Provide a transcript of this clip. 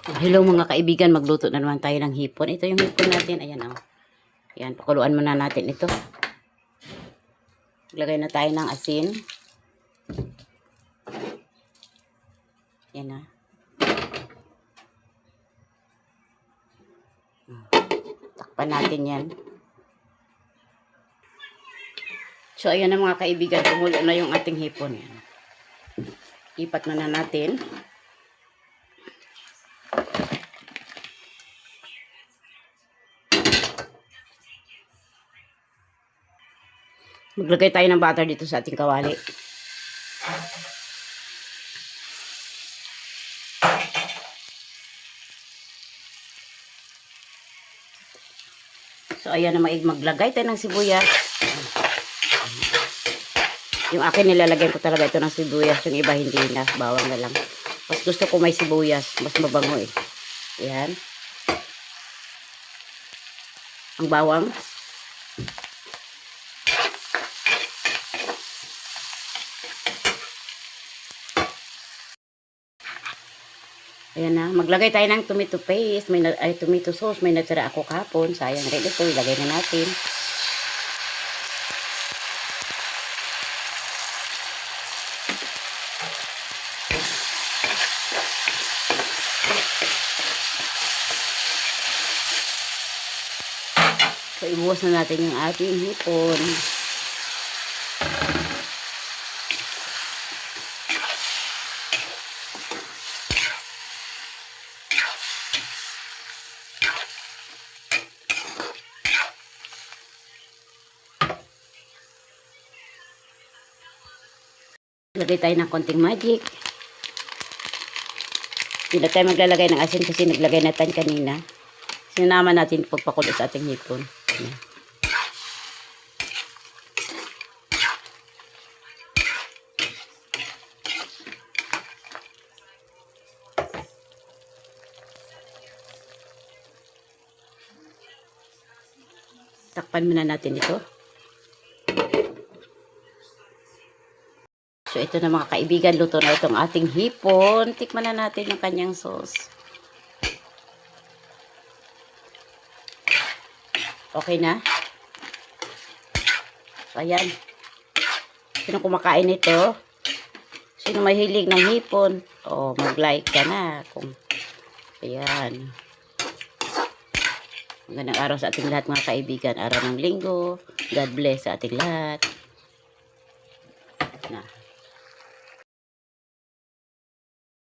Hello mga kaibigan, magluto na naman tayo ng hipon. Ito yung hipon natin. Ayan o. Ayan, pakuluan muna natin ito. Lagay na tayo ng asin. Ayan na. Takpan natin yan. So ayan na mga kaibigan, tumulo na yung ating hipon. Ipat na natin. Maglagay tayo ng butter dito sa ating kawali. So ayan na maglagay tayo ng sibuyas. Yung akin nilalagyan ko talaga ito ng sibuyas. Yung iba hindi na. Bawang na lang. Mas gusto ko may sibuyas. Mas mabango eh. Ayan. Ang bawang. Ayan na. Maglagay tayo ng tomato paste. Tomato sauce. May natira ako kahapon. Sayang rin ito. Ilagay na natin. So, ibuhos na natin yung ating hipon. Lagay tayo ng konting magic. Hindi tayo maglalagay ng asin kasi naglagay na tayo kanina. Sinama natin pagpakulo sa ating hipon. Ayan. Takpan muna natin ito. So, ito na mga kaibigan, luto na itong ating hipon. Tikman na natin yung kanyang sauce. Okay na? So, ayan. Sino kumakain ito? Sino mahilig ng hipon? O, mag-like ka na. Ayan. Magandang araw sa ating lahat mga kaibigan. Araw ng linggo. God bless sa ating lahat.